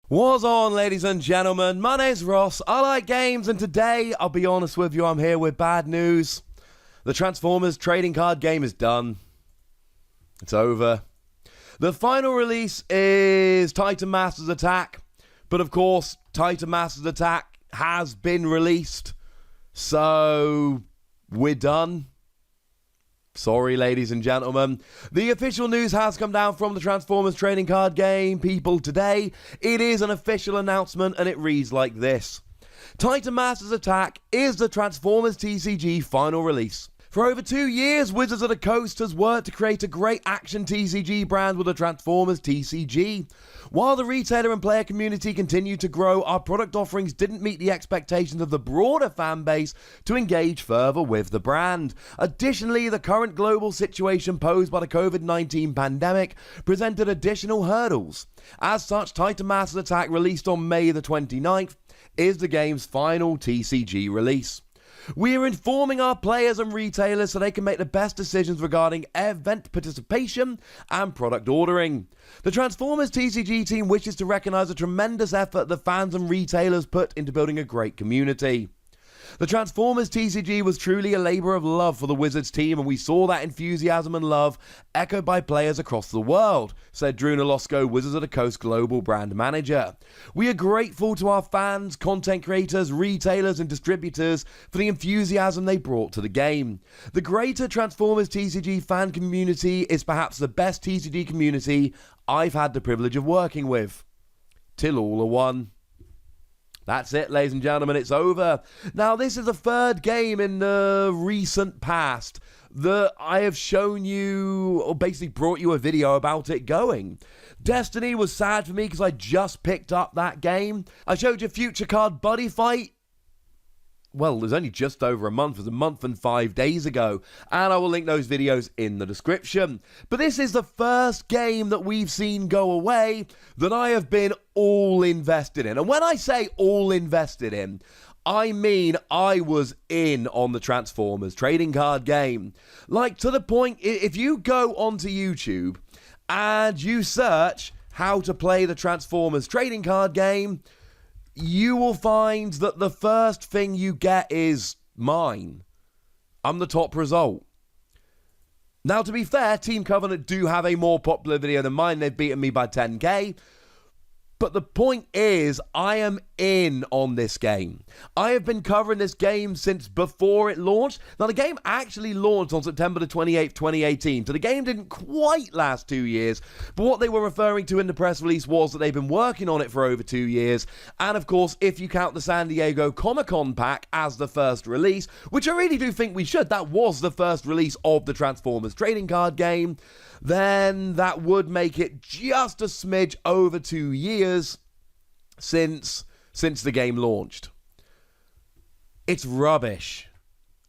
What's on, ladies and gentlemen? My name's Ross. I like games, and today, I'll be honest with you, I'm here with bad news. The Transformers trading card game is done. It's over. The final release is Titan Masters Attack, but of course, Titan Masters Attack has been released, so we're done. Sorry, ladies and gentlemen. The official news has come down from the Transformers trading card game people today. It is an official announcement and it reads like this. Titan Masters Attack is the Transformers TCG final release. For over 2 years, Wizards of the Coast has worked to create a great action TCG brand with the Transformers TCG. While the retailer and player community continued to grow, our product offerings didn't meet the expectations of the broader fan base to engage further with the brand. Additionally, the current global situation posed by the COVID-19 pandemic presented additional hurdles. As such, Titan Masters Attack, released on May the 29th, is the game's final TCG release. We are informing our players and retailers so they can make the best decisions regarding event participation and product ordering. The Transformers TCG team wishes to recognize the tremendous effort the fans and retailers put into building a great community. The Transformers TCG was truly a labor of love for the Wizards team, and we saw that enthusiasm and love echoed by players across the world, said Drew Nolosco, Wizards of the Coast Global Brand Manager. We are grateful to our fans, content creators, retailers, and distributors for the enthusiasm they brought to the game. The greater Transformers TCG fan community is perhaps the best TCG community I've had the privilege of working with. Till all are one. That's it, ladies and gentlemen, it's over. Now, this is the third game in the recent past that I have shown you, or basically brought you a video about it going. Destiny was sad for me because I just picked up that game. I showed you Future Card Buddy Fight. Well, it was only just over a month. It was a month and 5 days ago. And I will link those videos in the description. But this is the first game that we've seen go away that I have been all invested in. And when I say all invested in, I mean I was in on the Transformers trading card game. Like, to the point, if you go onto YouTube and you search how to play the Transformers trading card game, you will find that the first thing you get is mine. I'm the top result. Now, to be fair, Team Covenant do have a more popular video than mine. They've beaten me by 10k. But the point is, I am in on this game. I have been covering this game since before it launched. Now, the game actually launched on September the 28th, 2018. So the game didn't quite last 2 years. But what they were referring to in the press release was that they've been working on it for over 2 years. And of course, if you count the San Diego Comic-Con pack as the first release, which I really do think we should, that was the first release of the Transformers trading card game, then that would make it just a smidge over 2 years since the game launched. It's rubbish.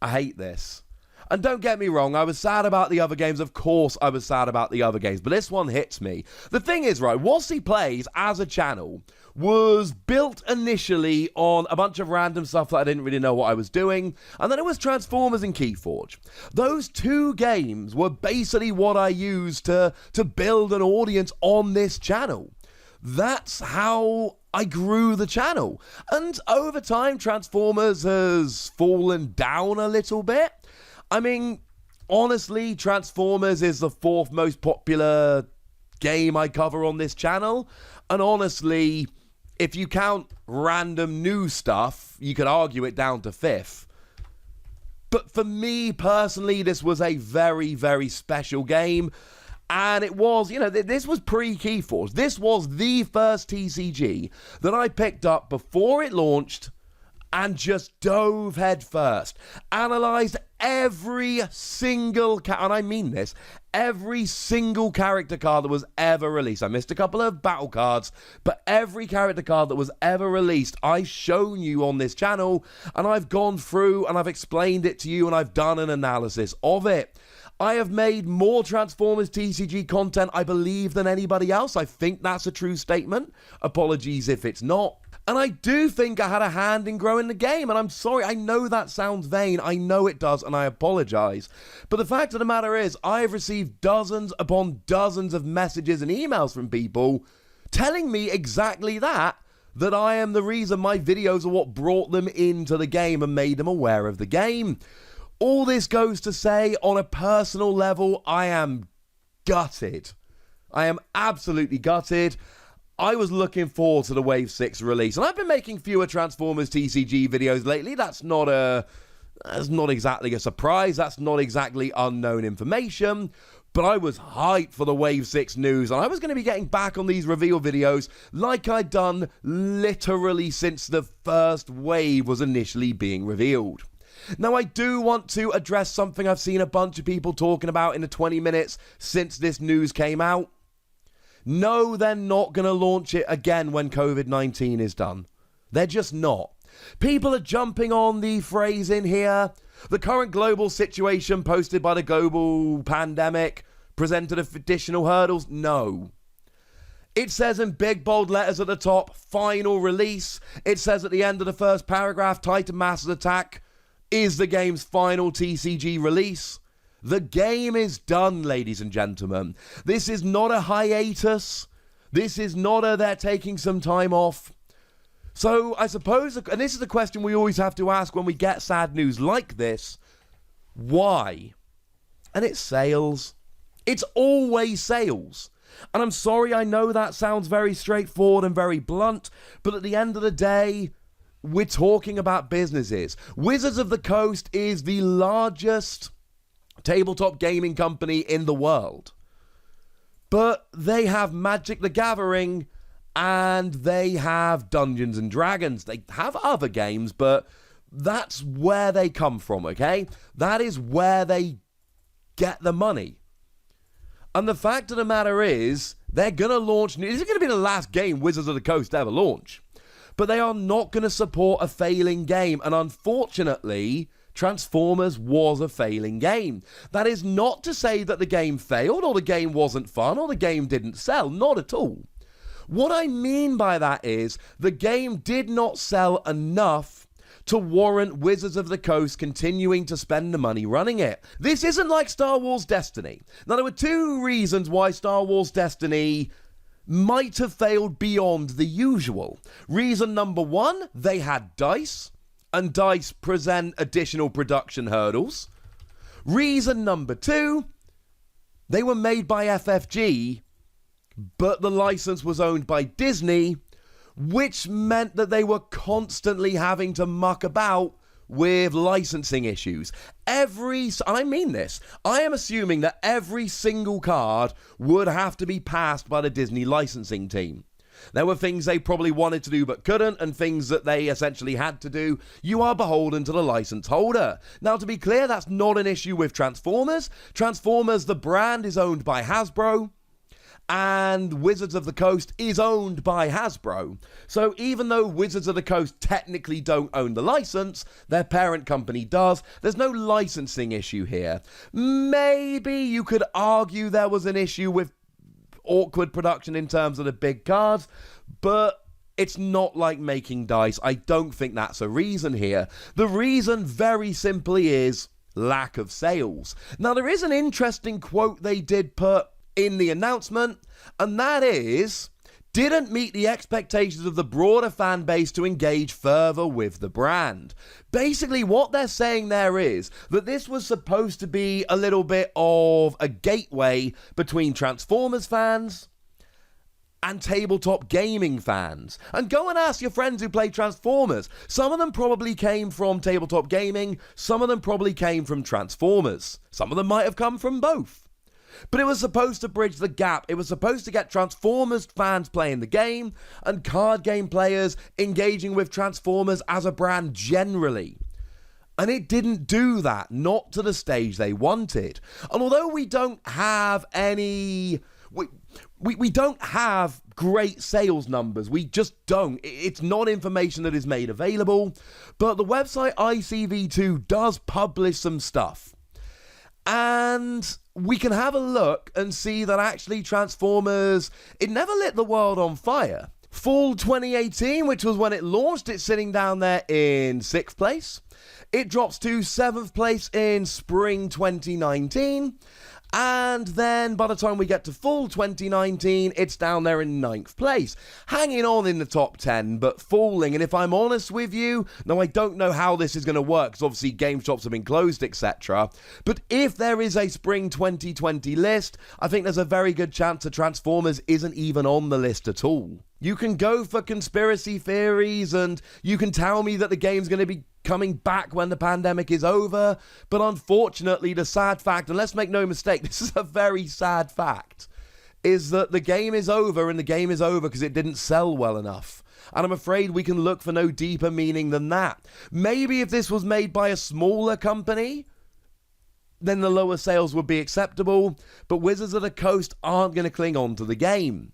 I hate this. And don't get me wrong, I was sad about the other games. Of course I was sad about the other games, but this one hits me. The thing is, right, Wossy Plays as a channel was built initially on a bunch of random stuff that I didn't really know what I was doing, and then it was Transformers and Keyforge. Those two games were basically what I used to build an audience on this channel. That's how I grew the channel. And over time, Transformers has fallen down a little bit. I mean, honestly, Transformers is the 4th most popular game I cover on this channel. And honestly, if you count random new stuff, you could argue it down to 5th. But for me personally, this was a very, very special game. And it was, you know, this was pre-Keyforge. This was the first TCG that I picked up before it launched and just dove head first. Analysed every single, and I mean this, every single character card that was ever released. I missed a couple of battle cards, but every character card that was ever released, I've shown you on this channel, and I've gone through and I've explained it to you, and I've done an analysis of it. I have made more Transformers TCG content, I believe, than anybody else. I think that's a true statement. Apologies if it's not. And I do think I had a hand in growing the game, and I'm sorry, I know that sounds vain, I know it does, and I apologise. But the fact of the matter is, I have received dozens upon dozens of messages and emails from people telling me exactly that I am the reason my videos are what brought them into the game and made them aware of the game. All this goes to say, on a personal level, I am gutted. I am absolutely gutted. I was looking forward to the Wave 6 release, and I've been making fewer Transformers TCG videos lately. That's not exactly a surprise. That's not exactly unknown information. But I was hyped for the Wave 6 news, and I was going to be getting back on these reveal videos like I'd done literally since the first wave was initially being revealed. Now, I do want to address something I've seen a bunch of people talking about in the 20 minutes since this news came out. No, they're not going to launch it again when COVID-19 is done. They're just not. People are jumping on the phrase in here. The current global situation posted by the global pandemic presented additional hurdles. No. It says in big bold letters at the top, final release. It says at the end of the first paragraph, Titan Master's Attack is the game's final TCG release. The game is done, ladies and gentlemen. This is not a hiatus. This is not they're taking some time off. So I suppose, and this is the question we always have to ask when we get sad news like this, why? And it's sales. It's always sales. And I'm sorry, I know that sounds very straightforward and very blunt, but at the end of the day, we're talking about businesses. Wizards of the Coast is the largest tabletop gaming company in the world. But they have Magic the Gathering and they have Dungeons and Dragons. They have other games, but that's where they come from, okay? That is where they get the money. And the fact of the matter is, they're going to launch... This is going to be the last game Wizards of the Coast ever launch. But they are not going to support a failing game. And unfortunately, Transformers was a failing game. That is not to say that the game failed, or the game wasn't fun, or the game didn't sell. Not at all. What I mean by that is, the game did not sell enough to warrant Wizards of the Coast continuing to spend the money running it. This isn't like Star Wars Destiny. Now, there were two reasons why Star Wars Destiny might have failed beyond the usual. Reason number one, they had DICE, and DICE present additional production hurdles. Reason number two, they were made by FFG, but the license was owned by Disney, which meant that they were constantly having to muck about with licensing issues. I mean this, I am assuming that every single card would have to be passed by the Disney licensing team. There were things they probably wanted to do but couldn't, and things that they essentially had to do. You are beholden to the license holder. Now, to be clear, that's not an issue with Transformers. Transformers, the brand, is owned by Hasbro, and Wizards of the Coast is owned by Hasbro. So even though Wizards of the Coast technically don't own the license, their parent company does. There's no licensing issue here. Maybe you could argue there was an issue with awkward production in terms of the big cards, but it's not like making DICE. I don't think that's a reason here. The reason very simply is lack of sales. Now, there is an interesting quote they did put in the announcement, and that is, didn't meet the expectations of the broader fan base to engage further with the brand. Basically, what they're saying there is that this was supposed to be a little bit of a gateway between Transformers fans and tabletop gaming fans. And go and ask your friends who play Transformers. Some of them probably came from tabletop gaming, some of them probably came from Transformers. Some of them might have come from both. But it was supposed to bridge the gap. It was supposed to get Transformers fans playing the game and card game players engaging with Transformers as a brand generally. And it didn't do that, not to the stage they wanted. And although we don't have any... We don't have great sales numbers. We just don't. It's not information that is made available. But the website ICV2 does publish some stuff. And we can have a look and see that actually Transformers, it never lit the world on fire. Fall 2018, which was when it launched, it's sitting down there in 6th place. It drops to 7th place in spring 2019. And then by the time we get to fall 2019, it's down there in 9th place. Hanging on in the top 10, but falling. And if I'm honest with you, now I don't know how this is going to work, because obviously game shops have been closed, etc. But if there is a spring 2020 list, I think there's a very good chance that Transformers isn't even on the list at all. You can go for conspiracy theories, and you can tell me that the game's going to be coming back when the pandemic is over, but unfortunately the sad fact, and let's make no mistake, this is a very sad fact, is that the game is over, and the game is over because it didn't sell well enough. And I'm afraid we can look for no deeper meaning than that. Maybe if this was made by a smaller company, then the lower sales would be acceptable, but Wizards of the Coast aren't going to cling on to the game.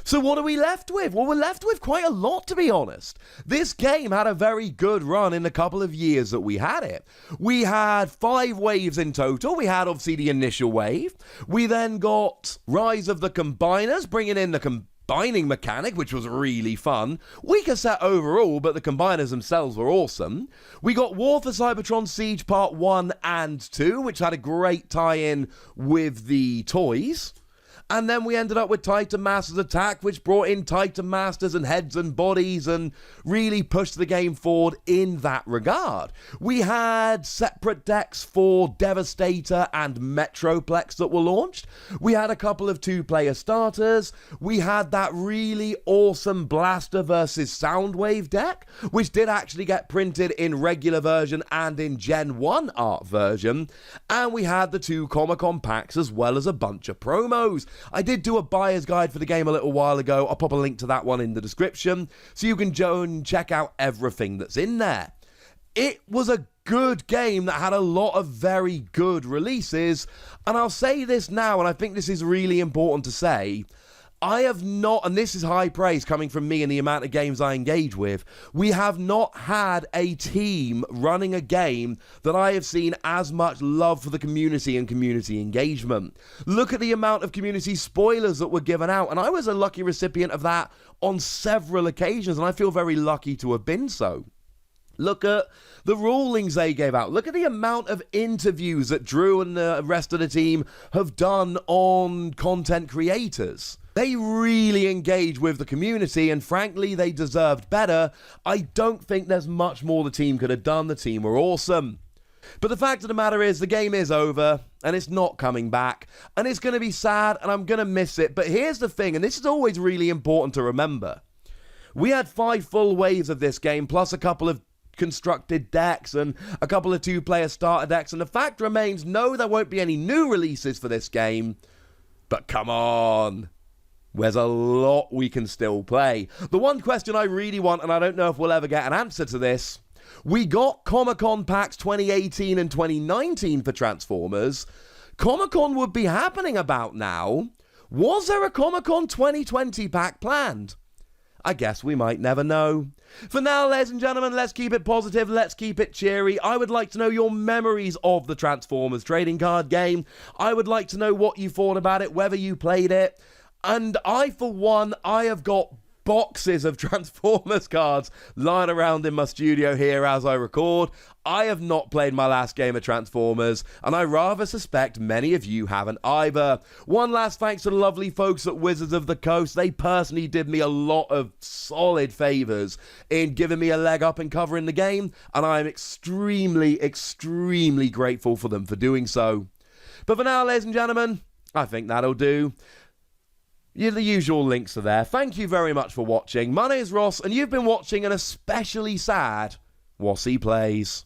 So what are we left with? Well, we're left with quite a lot, to be honest. This game had a very good run in the couple of years that we had it. We had 5 waves in total. We had, obviously, the initial wave. We then got Rise of the Combiners, bringing in the combining mechanic, which was really fun. Weaker set overall, but the combiners themselves were awesome. We got War for Cybertron Siege Part 1 and 2, which had a great tie-in with the toys. And then we ended up with Titan Masters Attack, which brought in Titan Masters and heads and bodies and really pushed the game forward in that regard. We had separate decks for Devastator and Metroplex that were launched. We had a couple of 2-player starters. We had that really awesome Blaster versus Soundwave deck, which did actually get printed in regular version and in Gen 1 art version. And we had the 2 Comic-Con packs as well as a bunch of promos. I did do a buyer's guide for the game a little while ago. I'll pop a link to that one in the description so you can go and check out everything that's in there. It was a good game that had a lot of very good releases, and I'll say this now, and I think this is really important to say, I have not, and this is high praise coming from me and the amount of games I engage with, we have not had a team running a game that I have seen as much love for the community and community engagement. Look at the amount of community spoilers that were given out, and I was a lucky recipient of that on several occasions, and I feel very lucky to have been so. Look at the rulings they gave out. Look at the amount of interviews that Drew and the rest of the team have done on content creators. They really engage with the community, and frankly, they deserved better. I don't think there's much more the team could have done. The team were awesome. But the fact of the matter is, the game is over, and it's not coming back, and it's going to be sad, and I'm going to miss it. But here's the thing, and this is always really important to remember. We had 5 full waves of this game, plus a couple of constructed decks and a couple of 2-player starter decks, and the fact remains, no, there won't be any new releases for this game. But come on. There's a lot we can still play. The one question I really want, and I don't know if we'll ever get an answer to this, we got Comic-Con packs 2018 and 2019 for Transformers. Comic-Con would be happening about now. Was there a Comic-Con 2020 pack planned? I guess we might never know. For now, ladies and gentlemen, let's keep it positive, let's keep it cheery. I would like to know your memories of the Transformers trading card game. I would like to know what you thought about it, whether you played it. And I, for one, I have got boxes of Transformers cards lying around in my studio here as I record. I have not played my last game of Transformers, and I rather suspect many of you haven't either. One last thanks to the lovely folks at Wizards of the Coast. They personally did me a lot of solid favours in giving me a leg up and covering the game, and I am extremely, extremely grateful for them for doing so. But for now, ladies and gentlemen, I think that'll do. Yeah, the usual links are there. Thank you very much for watching. My name is Ross, and you've been watching an especially sad Wossy Plays.